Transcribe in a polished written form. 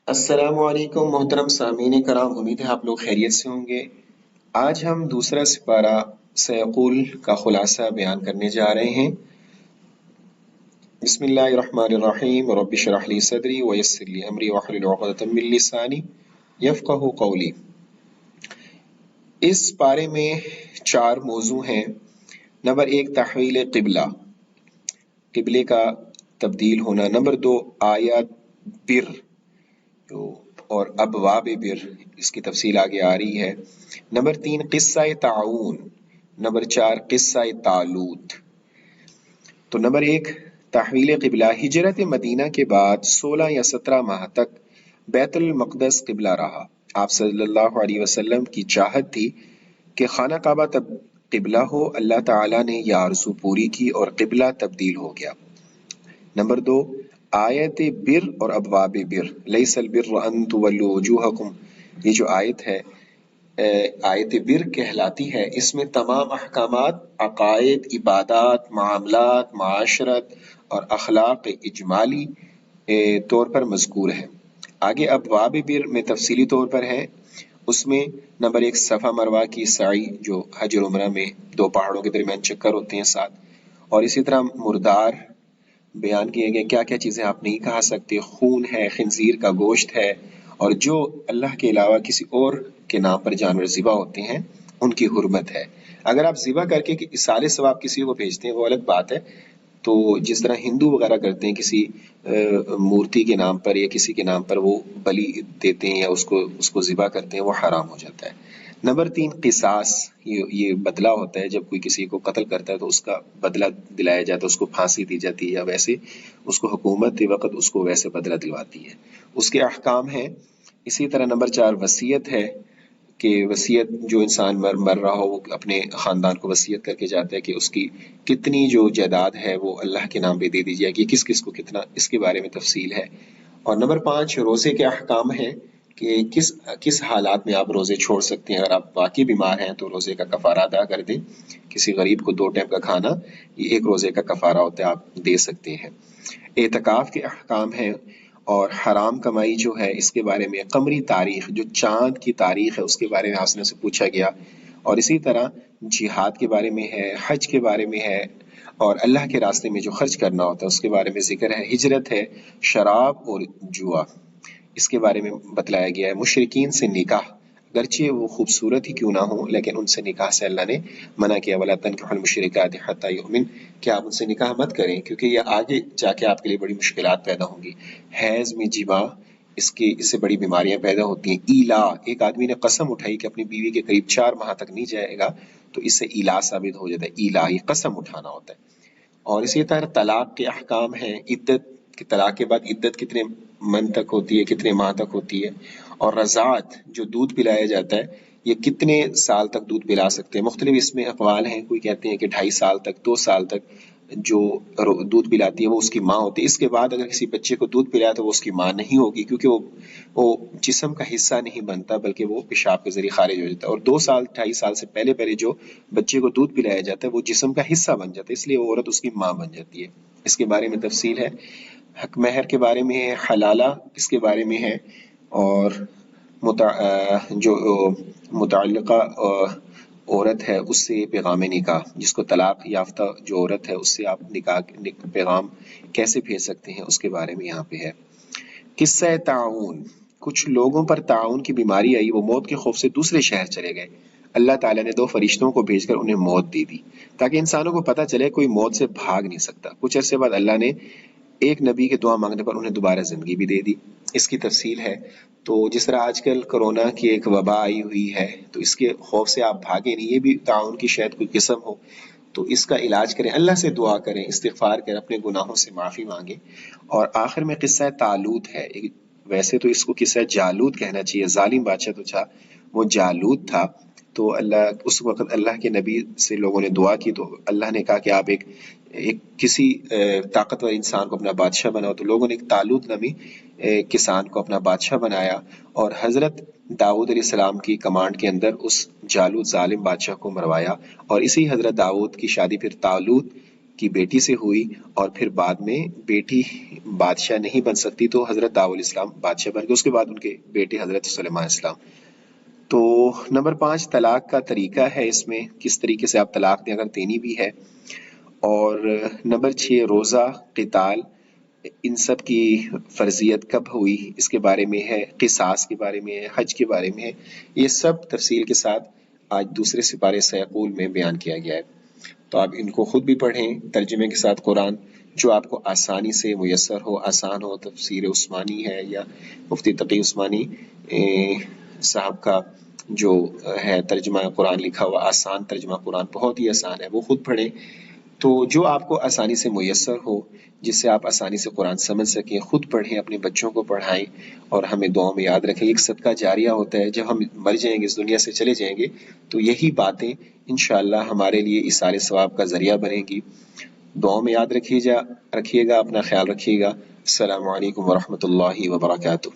السلام علیکم محترم سامعین کرام، امید ہے آپ لوگ خیریت سے ہوں گے۔ آج ہم دوسرا سپارہ سیقول کا خلاصہ بیان کرنے جا رہے ہیں۔ بسم اللہ الرحمن الرحیم، رب اشرح لی صدری ویسر لی امری واحلل عقدۃ من لسانی یفقہوا قولی۔ اس پارے میں 4 موضوع ہیں۔ نمبر 1 تحویل قبلہ، قبلے کا تبدیل ہونا۔ نمبر 2 آیات بر اور ابواب بر، اس کی تفصیل آگے آ رہی ہے۔ نمبر 3 قصہ تعاون۔ نمبر 4 قصہ طالوت۔ تو نمبر 1 تحویل قبلہ۔ ہجرت مدینہ کے بعد 16 یا 17 ماہ تک بیت المقدس قبلہ رہا۔ آپ صلی اللہ علیہ وسلم کی چاہت تھی کہ خانہ کعبہ تب قبلہ ہو۔ اللہ تعالیٰ نے یہ آرزو پوری کی اور قبلہ تبدیل ہو گیا۔ نمبر 2 آیت بر اور ابواب بر۔ لیس البر ان تولوا وجوہکم، یہ جو آیت ہے آیت بر کہلاتی ہے۔ اس میں تمام احکامات، عقائد، عبادات، معاملات، معاشرت اور اخلاق اجمالی طور پر مذکور ہے۔ آگے ابواب بر میں تفصیلی طور پر ہے۔ اس میں نمبر 1 صفا مروہ کی سعی، جو حج اور عمرہ میں 2 پہاڑوں کے درمیان چکر ہوتے ہیں 7، اور اسی طرح مردار بیان کیے گئے، کیا کیا چیزیں آپ نہیں کھا سکتے، خون ہے، خنزیر کا گوشت ہے، اور جو اللہ کے علاوہ کسی اور کے نام پر جانور ذبح ہوتے ہیں ان کی حرمت ہے۔ اگر آپ ذبح کر کے سارے ثواب کسی کو بھیجتے ہیں وہ الگ بات ہے، تو جس طرح ہندو وغیرہ کرتے ہیں کسی مورتی کے نام پر یا کسی کے نام پر وہ بلی دیتے ہیں یا اس کو ذبح کرتے ہیں، وہ حرام ہو جاتا ہے۔ نمبر 3 قصاص، یہ بدلہ ہوتا ہے۔ جب کوئی کسی کو قتل کرتا ہے تو اس کا بدلہ دلایا جاتا ہے، اس کو پھانسی دی جاتی ہے، یا ویسے اس کو حکومت وقت اس کو ویسے بدلہ دلواتی ہے، اس کے احکام ہیں۔ اسی طرح نمبر 4 وصیت ہے، کہ وصیت جو انسان مر رہا ہو وہ اپنے خاندان کو وصیت کر کے جاتا ہے کہ اس کی کتنی جو جائیداد ہے وہ اللہ کے نام پہ دے دی جائے گی، کس کس کو کتنا، اس کے بارے میں تفصیل ہے۔ اور نمبر 5 روزے کے احکام ہیں، کہ کس حالات میں آپ روزے چھوڑ سکتے ہیں۔ اگر آپ واقعی بیمار ہیں تو روزے کا کفارہ ادا کر دیں۔ کسی غریب کو 2 ٹائم کا کھانا، یہ 1 روزے کا کفارہ ہوتا ہے، آپ دے سکتے ہیں۔ اعتکاف کے احکام ہیں، اور حرام کمائی جو ہے اس کے بارے میں قمری تاریخ، جو چاند کی تاریخ ہے اس کے بارے میں آسنے سے پوچھا گیا، اور اسی طرح جہاد کے بارے میں ہے، حج کے بارے میں ہے، اور اللہ کے راستے میں جو خرچ کرنا ہوتا ہے اس کے بارے میں ذکر ہے۔ ہجرت ہے، شراب اور جوا، اس کے بارے میں بتلایا گیا ہے۔ مشرکین سے نکاح، اگرچہ وہ خوبصورت ہی کیوں نہ ہوں لیکن ان سے نکاح سے اللہ نے منع کیا، وَلَا تَنكِحُوا الْمُشْرِكَاتِ حَتَّىٰ يُؤْمِنْ، کہ آپ ان سے نکاح مت کریں کیونکہ یہ آگے جا کے آپ کے لیے بڑی مشکلات پیدا ہوں گی۔ حیض میں جماع، اس سے بڑی بیماریاں پیدا ہوتی ہیں۔ ایلا، ایک آدمی نے قسم اٹھائی کہ اپنی بیوی کے قریب 4 ماہ تک نہیں جائے گا تو اس سے ایلا ثابت ہو جاتا ہے۔ ایلا، یہ قسم اٹھانا ہوتا ہے۔ اور اسی طرح طلاق کے احکام ہیں، عدت کہ طلاق کے بعد عدت کتنے من تک ہوتی ہے، کتنے ماہ تک ہوتی ہے، اور رضاعت جو دودھ پلایا جاتا ہے یہ کتنے سال تک دودھ پلا سکتے ہیں۔ مختلف اس میں اقوال ہیں، کوئی کہتے ہیں کہ 2.5 سال تک، 2 سال تک جو دودھ پلاتی ہے وہ اس کی ماں ہوتی ہے۔ اس کے بعد اگر کسی بچے کو دودھ پلایا تو وہ اس کی ماں نہیں ہوگی، کیونکہ وہ جسم کا حصہ نہیں بنتا بلکہ وہ پیشاب کے ذریعے خارج ہو جاتا ہے۔ اور 2 سال 2.5 سال سے پہلے جو بچے کو دودھ پلایا جاتا ہے وہ جسم کا حصہ بن جاتا ہے، اس لیے وہ عورت اس کی ماں بن جاتی ہے۔ اس کے بارے میں تفصیل ہے۔ حق مہر کے بارے میں ہے، حلالہ اس کے بارے میں ہے، اور جو متعلقہ عورت ہے اس سے پیغام نکاح، جس کو طلاق یافتہ جو عورت ہے اس سے آپ نکاح پیغام کیسے بھیج سکتے ہیں اس کے بارے میں یہاں پہ ہے۔ قصہ تعاون، کچھ لوگوں پر تعاون کی بیماری آئی، وہ موت کے خوف سے دوسرے شہر چلے گئے۔ اللہ تعالیٰ نے 2 فرشتوں کو بھیج کر انہیں موت دے دی تاکہ انسانوں کو پتہ چلے کوئی موت سے بھاگ نہیں سکتا۔ کچھ عرصے بعد اللہ نے ایک نبی کے دعا مانگنے پر انہیں دوبارہ زندگی بھی دے دی۔ اس کی تفصیل ہے۔ تو جس طرح آج کل کرونا کی ایک وبا آئی ہوئی ہے تو اس کے خوف سے آپ بھاگے نہیں، یہ بھی تعاون کی شاید کوئی قسم ہو، تو اس کا علاج کریں، اللہ سے دعا کریں، استغفار کریں، اپنے گناہوں سے معافی مانگیں۔ اور آخر میں قصہ طالوت ہے۔ ویسے تو اس کو قصہ جالوت کہنا چاہیے، ظالم بادشاہ تو تھا، وہ جالوت تھا۔ تو اس وقت اللہ کے نبی سے لوگوں نے دعا کی تو اللہ نے کہا کہ آپ ایک کسی طاقتور انسان کو اپنا بادشاہ بناؤ، تو لوگوں نے ایک طالوت نامی کسان کو اپنا بادشاہ بنایا، اور حضرت داؤد علیہ السلام کی کمانڈ کے اندر اس جالوت ظالم بادشاہ کو مروایا، اور اسی حضرت داؤد کی شادی پھر طالوت کی بیٹی سے ہوئی اور پھر بعد میں بیٹی بادشاہ نہیں بن سکتی تو حضرت داؤد علیہ السلام بادشاہ بن گئے، اس کے بعد ان کے بیٹے حضرت سلیمان علیہ السلام۔ تو نمبر 5 طلاق کا طریقہ ہے، اس میں کس طریقے سے آپ طلاق دیں اگر دینی بھی ہے۔ اور نمبر 6 روزہ، قتال، ان سب کی فرضیت کب ہوئی اس کے بارے میں ہے، قصاص کے بارے میں ہے، حج کے بارے میں ہے، یہ سب تفصیل کے ساتھ آج دوسرے سپارے سیقول میں بیان کیا گیا ہے۔ تو آپ ان کو خود بھی پڑھیں ترجمے کے ساتھ قرآن، جو آپ کو آسانی سے میسر ہو، آسان ہو۔ تفسیر عثمانی ہے یا مفتی تقی عثمانی صاحب کا جو ہے ترجمہ قرآن لکھا ہوا، آسان ترجمہ قرآن، بہت ہی آسان ہے، وہ خود پڑھیں۔ تو جو آپ کو آسانی سے میسر ہو، جس سے آپ آسانی سے قرآن سمجھ سکیں، خود پڑھیں، اپنے بچوں کو پڑھائیں، اور ہمیں دعاؤں میں یاد رکھیں۔ ایک صدقہ جاریہ ہوتا ہے، جب ہم مر جائیں گے، اس دنیا سے چلے جائیں گے، تو یہی باتیں انشاءاللہ ہمارے لیے ایصال ثواب کا ذریعہ بنیں گی۔ دعاؤں میں یاد رکھیے گا، اپنا خیال رکھیے گا۔ السلام علیکم ورحمۃ اللہ وبرکاتہ۔